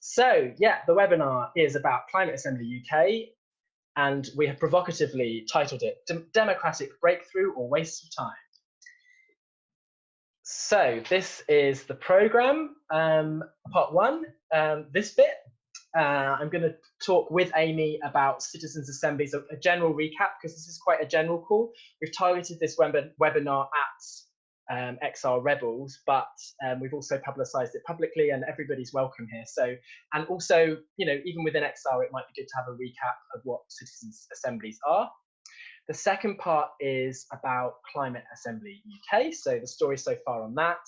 So yeah, the webinar is about Climate Assembly UK, and we have provocatively titled it Democratic Breakthrough or Waste of Time. So this is the programme, part one. This bit, I'm going to talk with Amy about Citizens Assemblies, a general recap, because this is quite a general call. We've targeted this webinar at XR Rebels, but we've also publicised it publicly, and everybody's welcome here. So, and also, you know, even within XR, it might be good to have a recap of what Citizens Assemblies are. The second part is about Climate Assembly UK, so the story so far on that.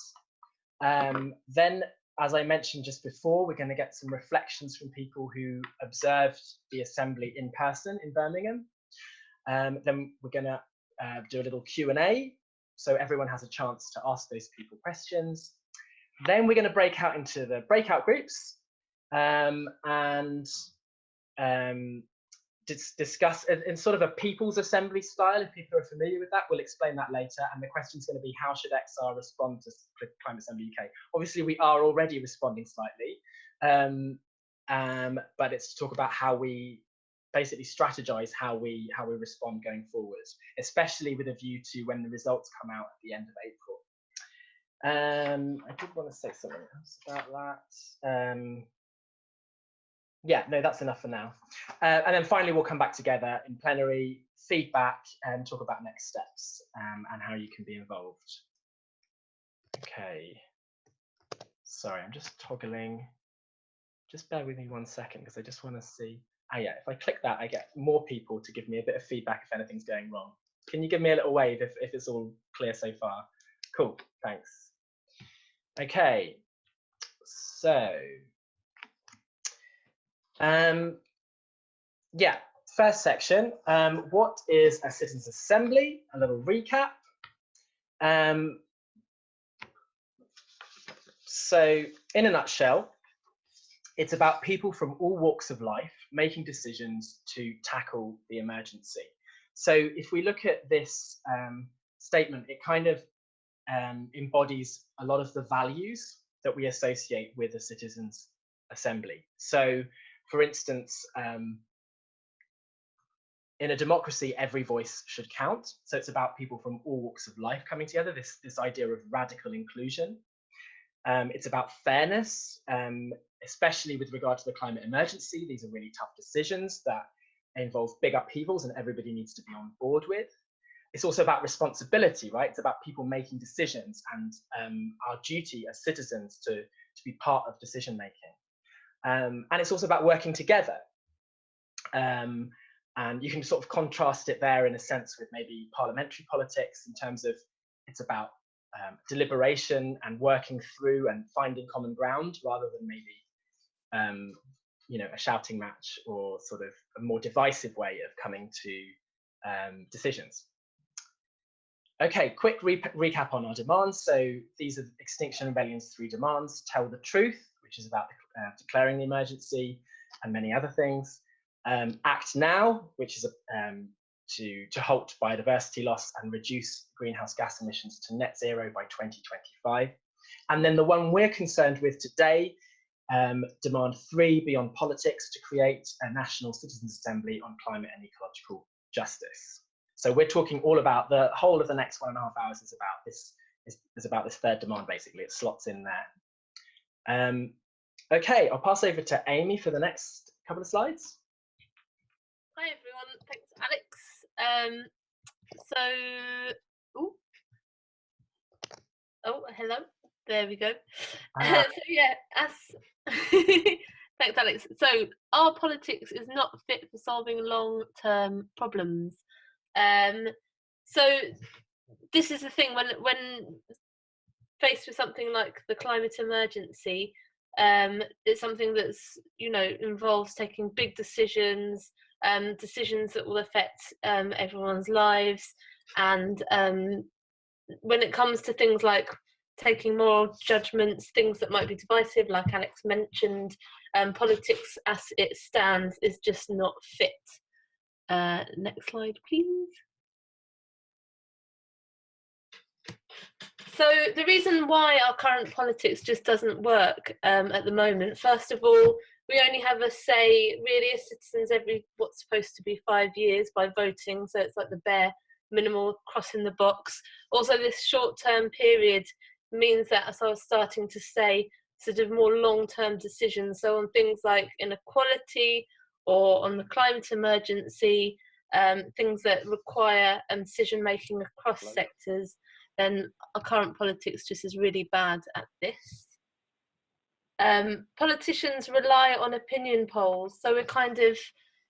Then, as I mentioned just before, we're going to get some reflections from people who observed the assembly in person in Birmingham. Then we're going to do a little Q&A, so everyone has a chance to ask those people questions. Then we're going to break out into the breakout groups and discuss in sort of a people's assembly style. If people are familiar with that, we'll explain that later. And the question is going to be, how should XR respond to Climate Assembly UK? Obviously, we are already responding slightly, but it's to talk about how we basically strategize how we respond going forward, especially with a view to when the results come out at the end of April. I did want to say something else about that. Yeah, no, that's enough for now. And then finally, we'll come back together in plenary, feedback, and talk about next steps and how you can be involved. Okay. Sorry, I'm just toggling. Just bear with me 1 second, because I just want to see. Ah, yeah, if I click that, I get more people to give me a bit of feedback if anything's going wrong. Can you give me a little wave if it's all clear so far? Cool, thanks. Okay, so yeah, first section, what is a Citizens Assembly? A little recap. So in a nutshell, it's about people from all walks of life making decisions to tackle the emergency. So if we look at this statement, it kind of embodies a lot of the values that we associate with a Citizens Assembly. So for instance, in a democracy, every voice should count. So it's about people from all walks of life coming together, this idea of radical inclusion. It's about fairness, especially with regard to the climate emergency. These are really tough decisions that involve big upheavals and everybody needs to be on board with. It's also about responsibility, right? It's about people making decisions and our duty as citizens to be part of decision making. And it's also about working together. And you can sort of contrast it there in a sense with maybe parliamentary politics, in terms of it's about deliberation and working through and finding common ground, rather than maybe you know, a shouting match or sort of a more divisive way of coming to decisions. Okay, quick recap on our demands. So these are Extinction Rebellion's 3 demands: tell the truth, which is about declaring the emergency, and many other things. Act now, which is to halt biodiversity loss and reduce greenhouse gas emissions to net zero by 2025. And then the one we're concerned with today, demand 3, beyond politics, to create a national Citizens Assembly on climate and ecological justice. So we're talking all about the whole of the next 1.5 hours is about this third demand. Basically, it slots in there. Okay, I'll pass over to Amy for the next couple of slides. Hi everyone, thanks Alex. Oh, hello, there we go. So yeah, thanks Alex. So our politics is not fit for solving long-term problems. So this is the thing, when faced with something like the climate emergency, it's something that's, you know, involves taking big decisions, decisions that will affect everyone's lives, and when it comes to things like taking moral judgments, things that might be divisive, like Alex mentioned, politics as it stands is just not fit. Next slide, please. So the reason why our current politics just doesn't work at the moment, first of all, we only have a say really as citizens every what's supposed to be 5 years by voting, so it's like the bare minimal crossing the box. Also, this short-term period means that, as I was starting to say, sort of more long-term decisions, so on things like inequality or on the climate emergency, things that require decision making across sectors, then our current politics just is really bad at this. Politicians rely on opinion polls, so we're kind of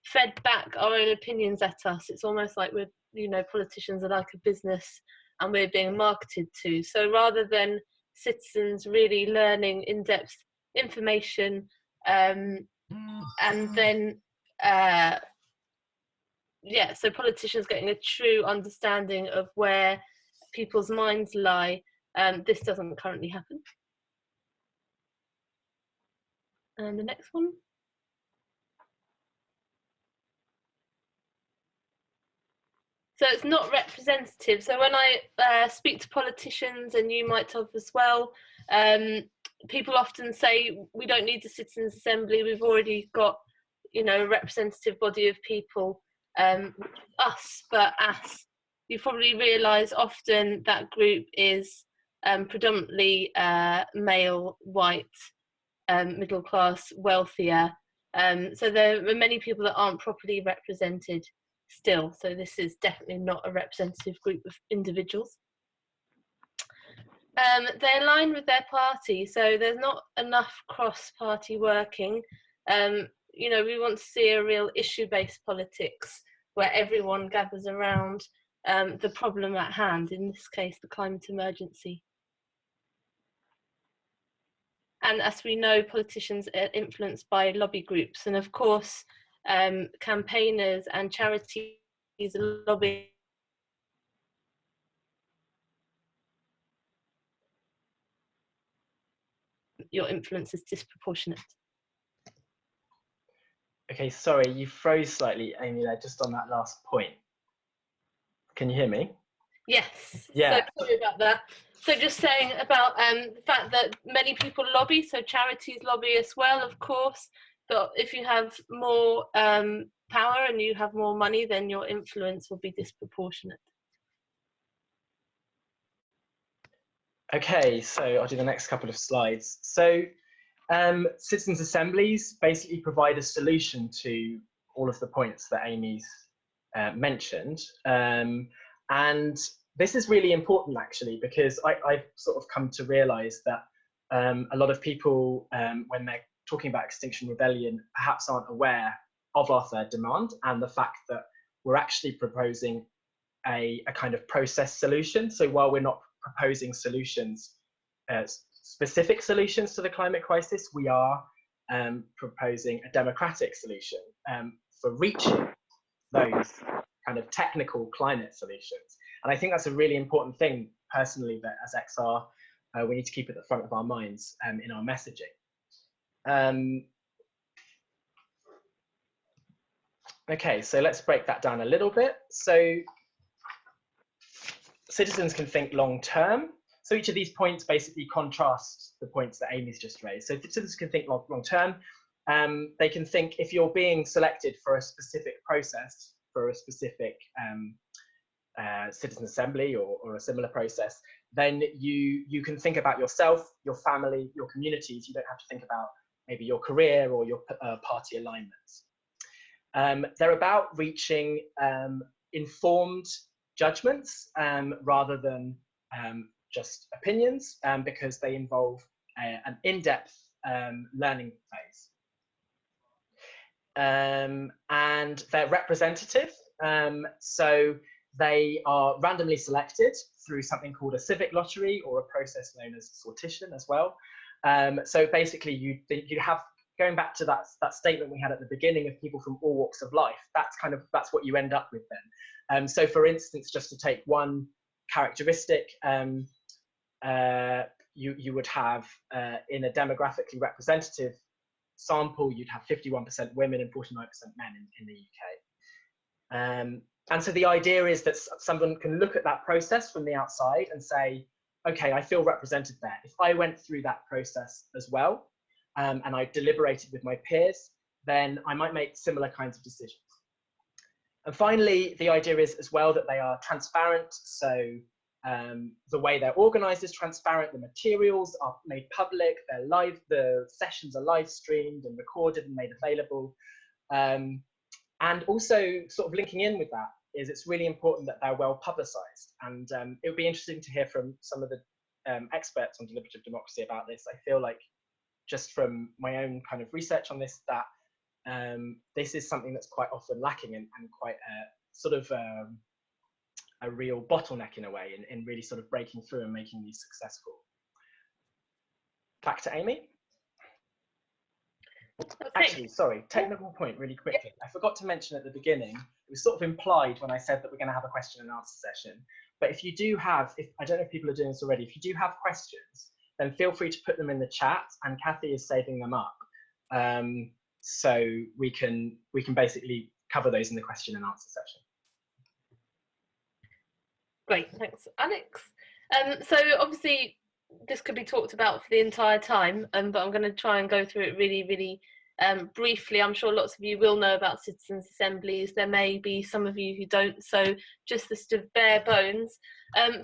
fed back our own opinions at us. It's almost like we're, politicians are like a business and we're being marketed to. So rather than citizens really learning in-depth information and then so politicians getting a true understanding of where people's minds lie, this doesn't currently happen. And the next one. So it's not representative. So when I speak to politicians, and you might have as well, people often say we don't need the Citizens Assembly. We've already got, a representative body of people, us. But as you probably realise, often that group is predominantly male, white, middle class, wealthier. So there are many people that aren't properly represented still. So this is definitely not a representative group of individuals. They align with their party, so there's not enough cross-party working. We want to see a real issue-based politics where everyone gathers around the problem at hand, in this case, the climate emergency. And as we know, politicians are influenced by lobby groups. And of course, campaigners and charities lobby. Your influence is disproportionate. Okay, sorry, you froze slightly, Amy, there, just on that last point. Can you hear me? Yes. Yeah. So sorry about that. So just saying about the fact that many people lobby, so charities lobby as well, of course. But if you have more power and you have more money, then your influence will be disproportionate. Okay, so I'll do the next couple of slides. So Citizens Assemblies basically provide a solution to all of the points that Amy's mentioned. And this is really important, actually, because I've sort of come to realise that a lot of people, when they're talking about Extinction Rebellion, perhaps aren't aware of our third demand and the fact that we're actually proposing a kind of process solution. So while we're not proposing solutions, specific solutions to the climate crisis, we are proposing a democratic solution for reaching those kind of technical climate solutions. And I think that's a really important thing, personally, that as XR, we need to keep at the front of our minds in our messaging. Okay, so let's break that down a little bit. So citizens can think long term. So each of these points basically contrasts the points that Amy's just raised. So citizens can think long term. They can think, if you're being selected for a specific process, for a specific citizen assembly or a similar process, then you can think about yourself, your family, your communities. You don't have to think about maybe your career or your party alignments. They're about reaching informed judgments rather than just opinions, because they involve an in-depth learning phase. And they're representative, so they are randomly selected through something called a civic lottery, or a process known as sortition as well. So basically you have, going back to that statement we had at the beginning of people from all walks of life, that's what you end up with then. So for instance, just to take one characteristic, you would have in a demographically representative sample, you'd have 51% women and 49% men in the UK. And so the idea is that someone can look at that process from the outside and say, okay, I feel represented there. If I went through that process as well, and I deliberated with my peers, then I might make similar kinds of decisions. And finally, the idea is as well that they are transparent. So the way they're organized is transparent. The materials are made public. They're live. The sessions are live streamed and recorded and made available. And also sort of linking in with that is it's really important that they're well publicized. And it would be interesting to hear from some of the experts on deliberative democracy about this. I feel like just from my own kind of research on this, that this is something that's quite often lacking and quite sort of a real bottleneck in a way in really sort of breaking through and making these successful. Back to Amy. Okay. Actually, sorry, technical point really quickly. I forgot to mention at the beginning, it was sort of implied when I said that we're going to have a question and answer session. But if you do have, I don't know if people are doing this already, if you do have questions, then feel free to put them in the chat, and Kathy is saving them up. So we can basically cover those in the question and answer session. Great, thanks, Alex. So obviously this could be talked about for the entire time, but I'm going to try and go through it really briefly. I'm sure lots of you will know about citizens' assemblies. There may be some of you who don't, so just the sort of bare bones.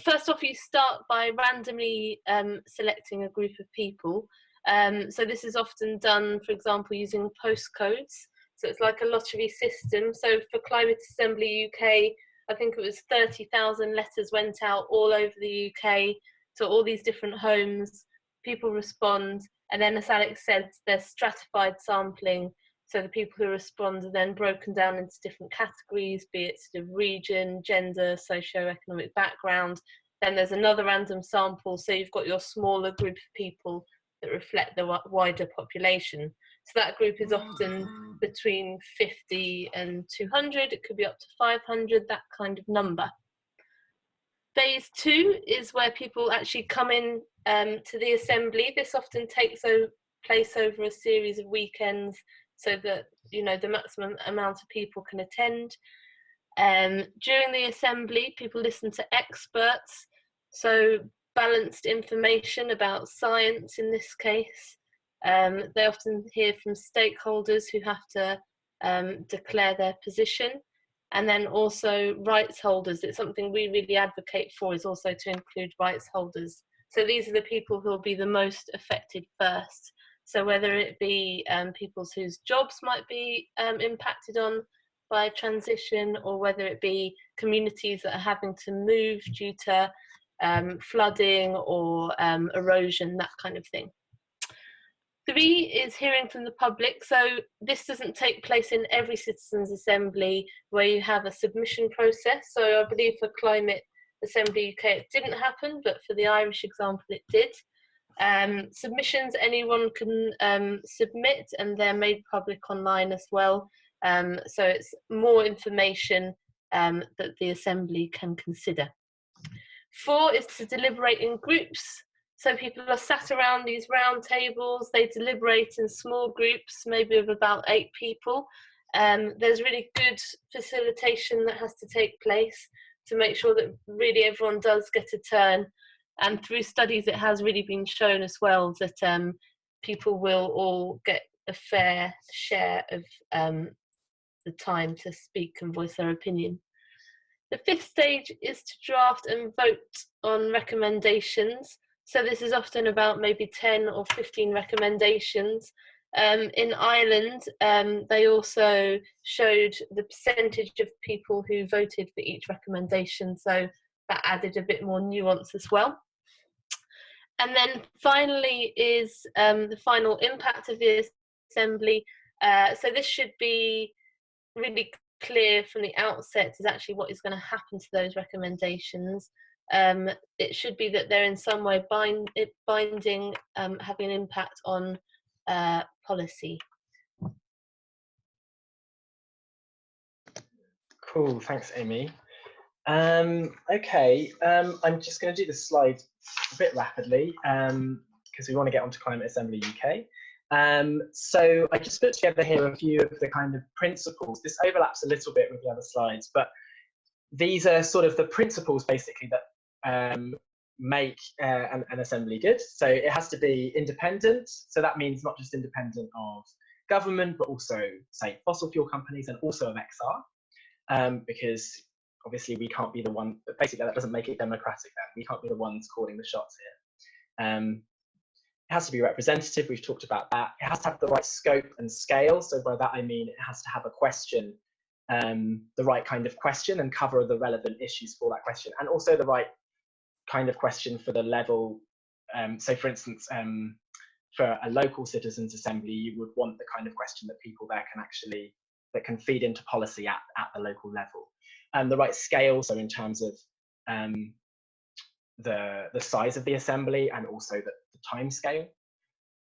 First off, you start by randomly selecting a group of people. So this is often done, for example, using postcodes. So it's like a lottery system. So for Climate Assembly UK, I think it was 30,000 letters went out all over the UK to all these different homes. People respond, and then, as Alex said, there's stratified sampling. So the people who respond are then broken down into different categories, be it sort of region, gender, socio-economic background. Then there's another random sample, so you've got your smaller group of people that reflect the wider population. So that group is often between 50 and 200, it could be up to 500, that kind of number. Phase 2 is where people actually come in to the assembly. This often takes place over a series of weekends so that, you know, the maximum amount of people can attend. During the assembly, people listen to experts, so balanced information about science in this case. They often hear from stakeholders who have to declare their position, and then also rights holders. It's something we really advocate for, is also to include rights holders. So these are the people who will be the most affected first. So whether it be people whose jobs might be impacted on by transition, or whether it be communities that are having to move due to flooding or erosion, that kind of thing. 3 is hearing from the public. So this doesn't take place in every citizens' assembly where you have a submission process. So I believe for Climate Assembly UK it didn't happen, but for the Irish example it did. Submissions anyone can submit, and they're made public online as well. So it's more information that the assembly can consider. 4 is to deliberate in groups. So people are sat around these round tables, they deliberate in small groups, maybe of about 8 people. There's really good facilitation that has to take place to make sure that really everyone does get a turn. And through studies, it has really been shown as well that people will all get a fair share of the time to speak and voice their opinion. The 5th stage is to draft and vote on recommendations. So this is often about maybe 10 or 15 recommendations. In Ireland, they also showed the percentage of people who voted for each recommendation, so that added a bit more nuance as well. And then finally is the final impact of the assembly. So this should be really clear from the outset is actually what is going to happen to those recommendations. It should be that they're in some way binding, having an impact on policy. Cool, thanks, Amy. Okay, I'm just going to do the slide a bit rapidly because we want to get onto Climate Assembly UK. So I just put together here a few of the kind of principles. This overlaps a little bit with the other slides, but these are sort of the principles basically that make an assembly good. So it has to be independent. So that means not just independent of government, but also, say, fossil fuel companies and also of XR, because obviously we can't be the one, basically that doesn't make it democratic then. We can't be the ones calling the shots here. It has to be representative, we've talked about that. It has to have the right scope and scale. So by that I mean it has to have a question, the right kind of question, and cover the relevant issues for that question, and also the right kind of question for the level. So for instance, for a local citizens assembly, you would want the kind of question that people there can actually, that can feed into policy at the local level. And the right scale, so in terms of the size of the assembly and also the time scale.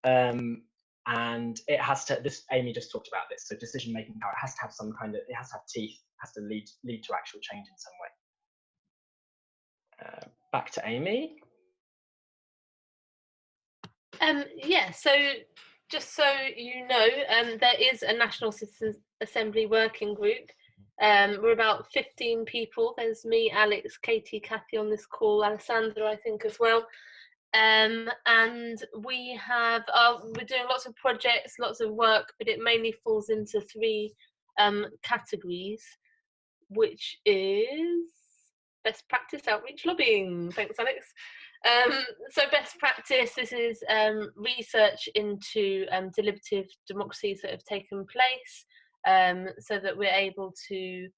And it has to, this, Amy just talked about this, so decision making power, it has to have some kind of, it has to have teeth, has to lead to actual change in some way. Back to Amy. Yeah, so just so you know, there is a National Citizens Assembly working group. We're about 15 people. There's me, Alex, Katie, Kathy on this call, Alessandra, I think, as well. And we have, we're doing lots of projects, lots of work, but it mainly falls into three categories, which is best practice, outreach, lobbying. Thanks, Alex. So best practice, this is research into deliberative democracies that have taken place, so that we're able to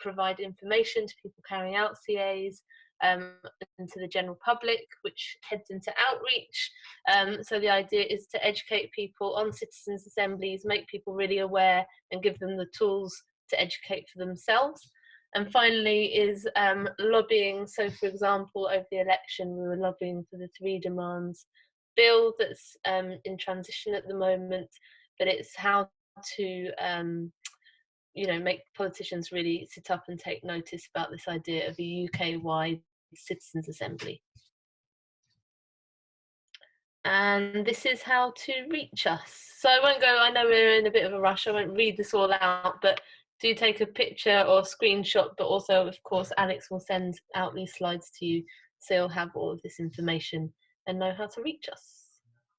provide information to people carrying out CAs, and to the general public, which heads into outreach. So the idea is to educate people on citizens' assemblies, make people really aware and give them the tools to educate for themselves. And finally is lobbying. So for example, over the election, we were lobbying for the 3 demands bill that's in transition at the moment, but it's how to make politicians really sit up and take notice about this idea of a UK-wide citizens' assembly. And this is how to reach us. So I won't go, I know we're in a bit of a rush, I won't read this all out, but do take a picture or screenshot, but also, of course, Alex will send out these slides to you, so you'll have all of this information and know how to reach us.